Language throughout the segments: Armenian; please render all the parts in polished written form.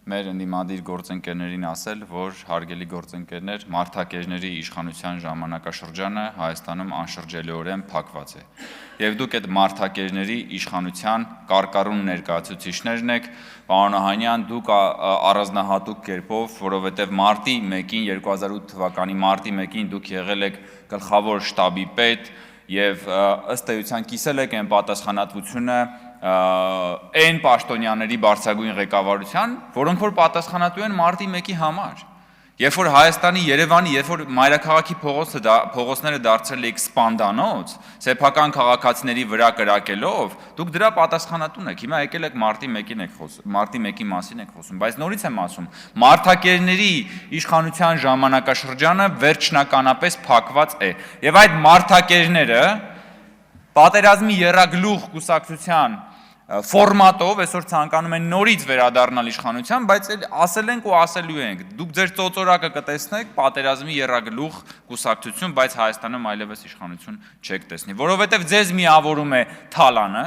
մեր ընդդիմադիր գործընկերներին ասել, որ հարգելի գործընկերներ, մարդակերների իշխանության ժամանակաշրջանը Հայաստանում անշրջելիորեն փակված է։ Եվ դուք այդ մարդակերների իշխանության կարկառուն ներկայացուցիչներն եք, պարոն Օհանյան, դուք առանձնահատուկ կերպով, որովհետև մարտի 1-ին 2008 թվականի մարտի 1-ին դուք եղել եք գլխավոր շտաբի պետ եւ ըստ էության կիսել եք այն պատասխանատվությունը այն պաշտոնյաների բարձրագույն ղեկավարության, որոնք որ պատասխանատու են մարտի 1-ի համար։ Երբ որ Հայաստանի Երևանի, երբ որ մայրաքաղաքի փողոցները դարձրել եք սպանդանոց, սեփական քաղաքացիների վրա կրակելով, դուք դրա պատասխանատուն եք։ Հիմա եկել եք մարտի 1-ին եք խոսում, մարտի 1-ի մասին եք խոսում, բայց նորից եմ ասում, մարդակերների իշխանության ժամանակաշրջանը վերջնականապես փակված է։ Եվ այդ մարդակերները պատերազմի եռագլուխ կուսակցության ֆորմատով այսօր ցանկանում են նորից վերադառնալ իշխանության, բայց ասել ենք ու ասելու ենք, դուք ձեր ծոծորակը կտեսնեք պատերազմի եռագլուխ կուսակցություն, բայց Հայաստանում այլևս իշխանություն չեք տեսնի, որովհետև ձեզ միավորում է Թալանը,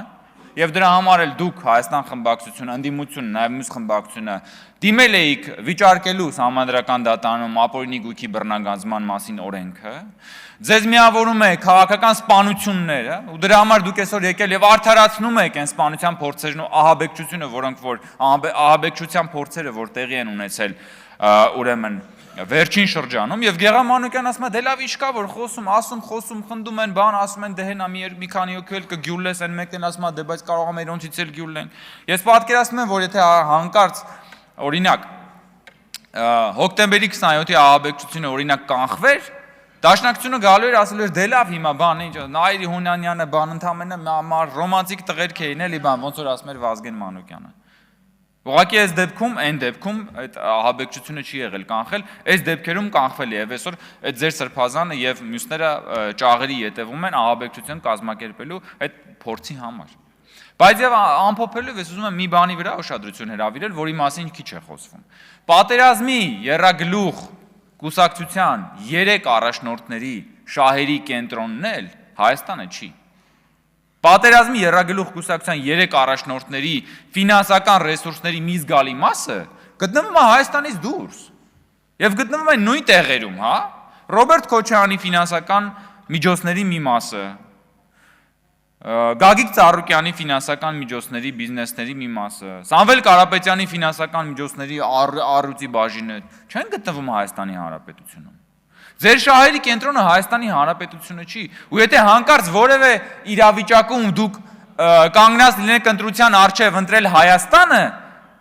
եւ դրա համար էլ դուք Հայաստան խմբակցությունը, ընդդիմությունը, նաեւ մյուս խմբակցությունը դիմել էիք վիճարկելու Սահմանադրական դատարանում ապօրինի գույքի բռնագանձման մասին օրենքը, ձեզ միավորում է քաղաքական սպանությունները, ու դրա համար դուք այսօր եկել եւ արդարացնում եք այն սպանության փորձերն ու ահաբեկչությունը, որոնք որ ահաբեկչության փորձերը, որ տեղի են ունեցել, ուրեմն վերջին շրջանում, եւ Գեղամ Մանուկյանն ասում է, դե լավ ինչ կա, որ խոսում, խնդում են, բան ասում են, դե հենա մի քանի հոգի էլ կգյուլես, այն մեկն ասում է, դե բայց կարող է իրոնցից էլ գյուլեն։ Ես պատկերացնում եմ, որ եթե հանկարծ օրինակ հոկտեմբերի 27-ի ահաբեկչությունը օրինակ կանխվեր, Դաշնակցությունը գալու էր ասելու էր դե լավ հիմա բան ինչ Նայիրի Հունանյանը բան ընդամենը ռոմանտիկ տղերք էին էլի բան ոնց որ ասում էր Վազգեն Մանուկյանը։ Ուղղակի այս դեպքում, այն դեպքում այդ ահաբեկչությունը չի եղել կանխել, այս դեպքերում կանխվել է եւ այսօր այդ ձեր սրբազանը եւ մյուսները ճաղերի յետևում են ահաբեկչություն կազմակերպելու այդ փորձի համար։ Բայց եւ ամփոփելու ես ուզում եմ մի բանի վրա ուշադրություն հրավիրել, որի մասին քիչ է խոսվում։ Պատերազմի եռագլուխ կուսակցության 3 առաջնորդների շահերի կենտրոնն էլ Հայաստանը չի։ Պատերազմի եռագլուխ կուսակցության 3 առաջնորդների ֆինանսական ռեսուրսների մի զգալի մասը գտնվում է Հայաստանից դուրս եւ գտնվում է նույն տեղերում, հա։ Ռոբերտ Քոչարյանի ֆինանսական միջոցների մի մասը, Գագիկ Ծառուկյանի ֆինանսական միջոցների բիզնեսների մի մասը, Սամվել Կարապետյանի ֆինանսական միջոցների առյուծի բաժինը չեն գտնվում Հայաստանի Հանրապետությունում։ Ձեր շահերի կենտրոնը Հայաստանի Հանրապետությունը չի, ու եթե հանկարծ որևէ իրավիճակում դուք կանգնած լինեք ընտրության առջև ընտրել Հայաստանը,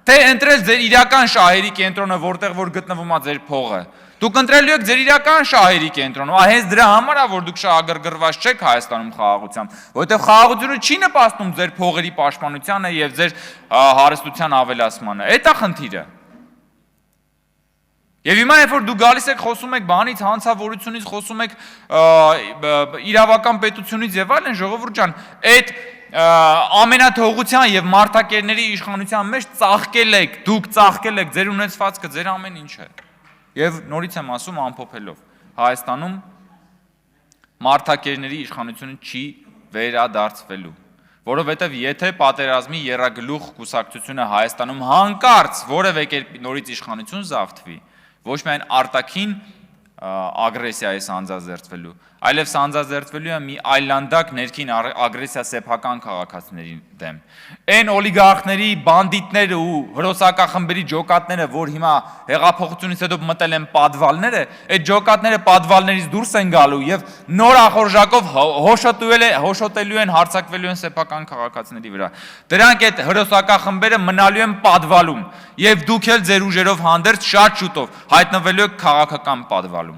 թե ընտրել ձեր իրական շահերի կենտրոնը, որտեղ որ գտնվում է ձեր փողը, դուք ընտրելու եք ձեր իրական շահերի կենտրոնը, հենց դրա համար է, որ դուք շահագրգռված չեք Հայաստանում խաղաղությամբ, որովհետև խաղաղությունը չի նպաստում ձեր փողերի պաշտպանությանը եւ ձեր հարստության ավելացմանը։ Էդ է խնդիրը։ Եվ հիմա երբ որ դուք գալիս եք խոսում եք բանից, հանցավորությունից, խոսում եք իրավական պետությունից եւ այլն, ժողովուրդ ջան, այդ ամենաթողության եւ մարդակերների իշխանության մեջ ծաղկել եք, դուք ծաղկել եք ձեր ունեցվածքը, ձեր ամեն ինչը։ Եվ նորից եմ ասում ամփոփելով, Հայաստանում մարդակերների իշխանությունը չի վերադարձվելու, որովհետև եթե պատերազմի եռագլուխ կուսակցությունը Հայաստանում հանկարծ որևէ կերպ նորից իշխանություն զավթվի, ոչ միայն արտաքին ագրեսիայի սանձազերծվելու, այլև սանձազերծվելու է մի այլանդակ ներքին ագրեսիա սեփական քաղաքացիների դեմ։ Այն օլիգարխների, բանդիտները ու հրոսակախմբերի ջոկատները, որ հիմա հեղափոխությունից հետո մտել են պատվալները, այդ ջոկատները պատվալներից դուրս են գալու եւ նոր ախորժակով հոշոտելու են, հարձակվելու են սեփական քաղաքացիների վրա։ Դրանք այդ հրոսակախմբերը մնալու են պատվալում եւ դուք էլ ձեր ուժերով հանդերձ շատ շուտով հայտնվելու եք քաղաքական պատվալում։